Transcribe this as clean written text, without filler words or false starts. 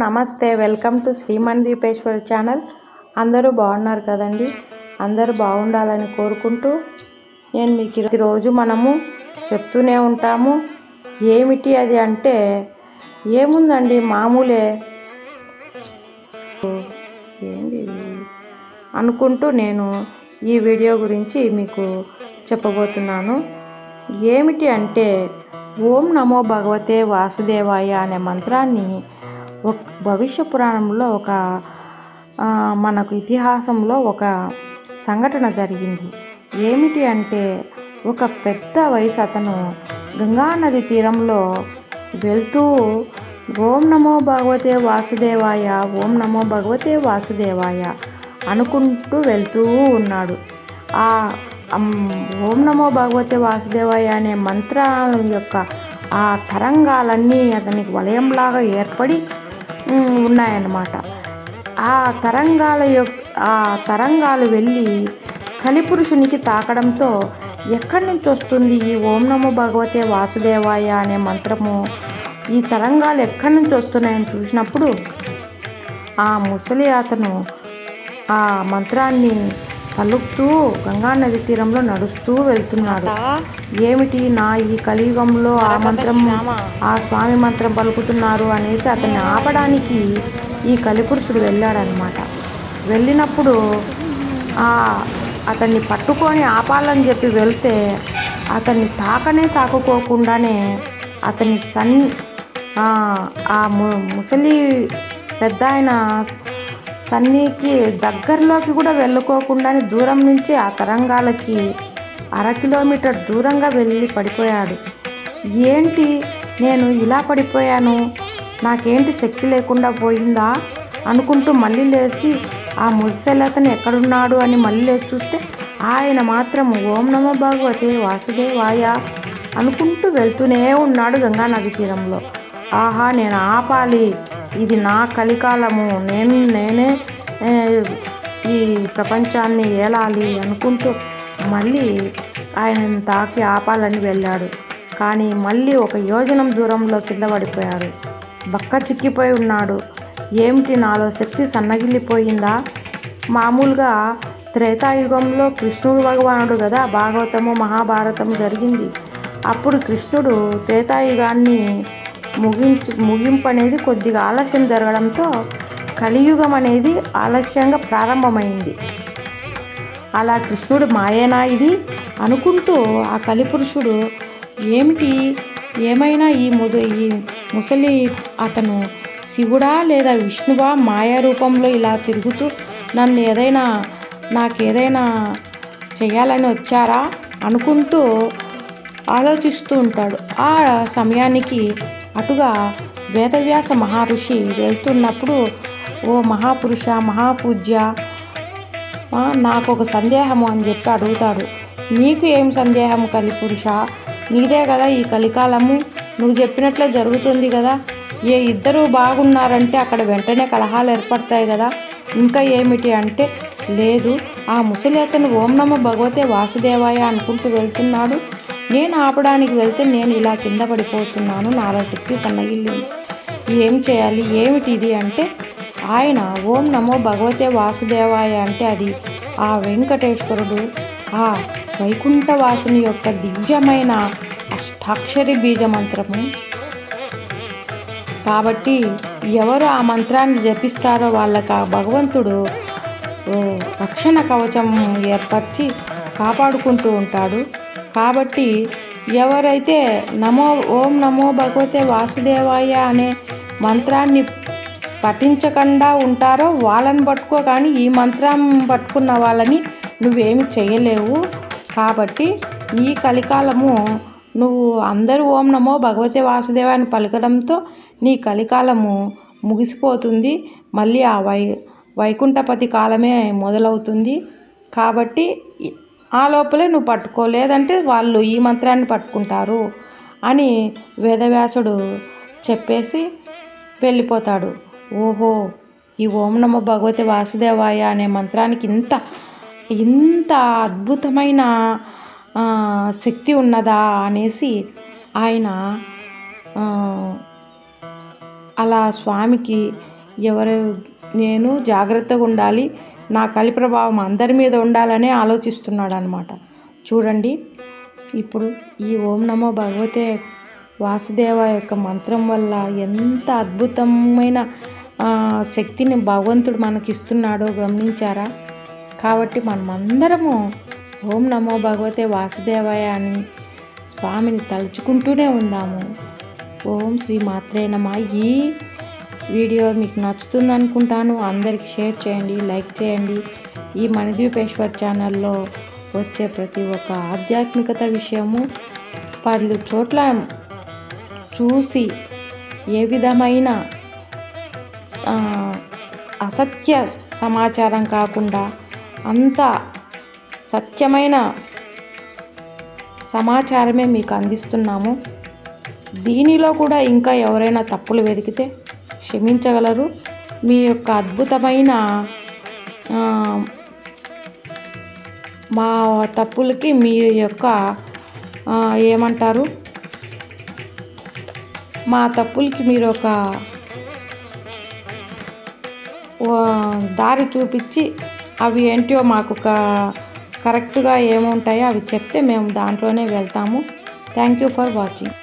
నమస్తే, welcome to Shriman దీపేశ్వర్ channel. అందరూ బాగున్నారు కదండి. అందరూ బాగుండాలని కోరుకుంటూ నేను మీకు ఈరోజు మనము చెప్తూనే ఉంటాము. ఏమిటి అది అంటే ఏముందండి, మామూలే ఏంది అనుకుంటూ నేను ఈ వీడియో గురించి మీకు చెప్పబోతున్నాను. ఏమిటి అంటే ఓం నమో భగవతే వాసుదేవాయ అనే మంత్రాన్ని భవిష్య పురాణంలో మనకు ఇతిహాసంలో ఒక సంఘటన జరిగింది. ఏమిటి అంటే ఒక పెద్ద వయసు అతను గంగానది తీరంలో వెళ్తూ ఓం నమో భగవతే వాసుదేవాయ, ఓం నమో భగవతే వాసుదేవాయ అనుకుంటూ వెళ్తూ ఉన్నాడు. ఓం నమో భగవతే వాసుదేవాయ అనే మంత్రాల యొక్క ఆ తరంగాలన్నీ అతనికి వలయంలాగా ఏర్పడి ఉన్నాయన్నమాట. ఆ తరంగాలు వెళ్ళి కలిపురుషునికి తాకడంతో ఎక్కడి నుంచి వస్తుంది ఈ ఓం నమో భగవతే వాసుదేవాయ అనే మంత్రము, ఈ తరంగాలు ఎక్కడి నుంచి వస్తున్నాయని చూసినప్పుడు ఆ ముసలి అతను ఆ మంత్రాన్ని పలుకుతూ గంగానది తీరంలో నడుస్తూ వెళ్తున్నాడు. ఏమిటి ఈ కలియుగంలో ఆ స్వామి మంత్రం పలుకుతున్నారు అనేసి అతన్ని ఆపడానికి ఈ కలిపురుషుడు వెళ్ళాడనమాట. వెళ్ళినప్పుడు అతన్ని పట్టుకొని ఆపాలని చెప్పి వెళ్తే అతన్ని తాకుకోకుండానే అతని ముసలి పెద్ద ఆయన సన్నీకి దగ్గరలోకి కూడా వెళ్ళుకోకుండానే దూరం నుంచి ఆ తరంగాలకి 1/2 కిలోమీటర్ దూరంగా వెళ్ళి పడిపోయాడు. ఏంటి నేను ఇలా పడిపోయాను, నాకేంటి శక్తి లేకుండా పోయిందా అనుకుంటూ మళ్ళీ లేచి ఆ ముసలతను ఎక్కడున్నాడు అని మళ్ళీ లేచి చూస్తే ఆయన మాత్రం ఓం నమో భగవతే వాసుదేవాయ అనుకుంటూ వెళ్తూనే ఉన్నాడు గంగానది తీరంలో. ఆహా, నేను ఆపాలి, ఇది నా కలికాలము, నేనే ఈ ప్రపంచాన్ని ఏలాలి అనుకుంటూ మళ్ళీ ఆయనను తాకి ఆపాలని వెళ్ళాడు. కానీ మళ్ళీ 1 యోజనం దూరంలో కింద పడిపోయాడు. బక్క చిక్కిపోయి ఉన్నాడు. ఏమిటి, నాలో శక్తి సన్నగిల్లిపోయిందా? మామూలుగా త్రేతాయుగంలో కృష్ణుడు భగవానుడు కదా, భాగవతము మహాభారతము జరిగింది. అప్పుడు కృష్ణుడు త్రేతాయుగాన్ని ముగింపు అనేది కొద్దిగా ఆలస్యం జరగడంతో కలియుగం అనేది ఆలస్యంగా ప్రారంభమైంది. అలా కృష్ణుడు మాయేనా ఇది అనుకుంటూ ఆ కలిపురుషుడు ఏమైనా ఈ ముసలి అతను శివుడా లేదా విష్ణువా మాయా రూపంలో ఇలా తిరుగుతూ నాకేదైనా చేయాలని వచ్చారా అనుకుంటూ ఆలోచిస్తూ ఉంటాడు. ఆ సమయానికి అటుగా వేదవ్యాస మహర్షి వెళ్తున్నప్పుడు, ఓ మహాపురుష మహాపూజ్య, నాకు ఒక సందేహము అని చెప్పి అడుగుతాడు. నీకు ఏం సందేహం కలిపురుష, నీదే కదా ఈ కలికాలము, నువ్వు చెప్పినట్లే జరుగుతుంది కదా, ఇద్దరు బాగున్నారంటే అక్కడ వెంటనే కలహాలు ఏర్పడతాయి కదా, ఇంకా ఏమిటి అంటే, లేదు, ఆ ముసలి అతను ఓం నమో భగవతే వాసుదేవాయ అనుకుంటూ వెళ్తున్నాడు, నేను ఆపడానికి వెళ్తే నేను ఇలా కింద పడిపోతున్నాను, నాలో శక్తి సన్నగిల్లింది, ఏం చేయాలి, ఏమిటి ఇది అంటే, ఆయన ఓం నమో భగవతే వాసుదేవాయ అంటే అది ఆ వెంకటేశ్వరుడు, ఆ వైకుంఠవాసుని యొక్క దివ్యమైన అష్టాక్షరి బీజ మంత్రము. కాబట్టి ఎవరు ఆ మంత్రాన్ని జపిస్తారో వాళ్ళకి ఆ భగవంతుడు రక్షణ కవచం ఏర్పరిచి కాపాడుకుంటూ ఉంటాడు. కాబట్టి ఎవరైతే ఓం నమో భగవతే వాసుదేవాయ అనే మంత్రాన్ని పఠించకుండా ఉంటారో వాళ్ళని పట్టుకో, కానీ ఈ మంత్రం పట్టుకున్న వాళ్ళని నువ్వేమి చేయలేవు. కాబట్టి ఈ కలికాలము నువ్వు అందరూ ఓం నమో భగవతే వాసుదేవాయ అని పలకడంతో నీ కలికాలము ముగిసిపోతుంది, మళ్ళీ ఆ వైకుంఠపతి కాలమే మొదలవుతుంది. కాబట్టి ఆ లోపలే నువ్వు పట్టుకో, లేదంటే వాళ్ళు ఈ మంత్రాన్ని పట్టుకుంటారు అని వేదవ్యాసుడు చెప్పేసి వెళ్ళిపోతాడు. ఓహో, ఈ ఓం నమో భగవతే వాసుదేవాయ అనే మంత్రానికి ఇంత అద్భుతమైన శక్తి ఉన్నదా అనేసి ఆయన అలా స్వామికి నేను జాగ్రత్తగా ఉండాలి, నా కలి ప్రభావం అందరి మీద ఉండాలనే ఆలోచిస్తున్నాడు అనమాట. చూడండి, ఇప్పుడు ఈ ఓం నమో భగవతే వాసుదేవ యొక్క మంత్రం వల్ల ఎంత అద్భుతమైన శక్తిని భగవంతుడు మనకిస్తున్నాడో గమనించారా? కాబట్టి మనమందరము ఓం నమో భగవతే వాసుదేవాయ అని స్వామిని తలుచుకుంటూనే ఉందాము. ఓం శ్రీ మాత్రే నమః. ఈ వీడియో మీకు నచ్చుతుంది అనుకుంటాను. అందరికీ షేర్ చేయండి, లైక్ చేయండి. ఈ మణిద్వీపేశ్వర్ ఛానల్లో వచ్చే ప్రతి ఒక్క ఆధ్యాత్మికత విషయము పలు చోట్ల చూసి ఏ విధమైన అసత్య సమాచారం కాకుండా అంత సత్యమైన సమాచారమే మీకు అందిస్తున్నాము. దీనిలో కూడా ఇంకా ఎవరైనా తప్పులు వెతికితే క్షమించగలరు. మీ యొక్క అద్భుతమైన మా తప్పులకి మీ యొక్క మా తప్పులకి మీరు ఒక దారి చూపించి అవి ఏంటో మాకు కరెక్ట్గా ఏముంటాయో అవి చెప్తే మేము దాంట్లోనే వెళ్తాము. Thank you for watching.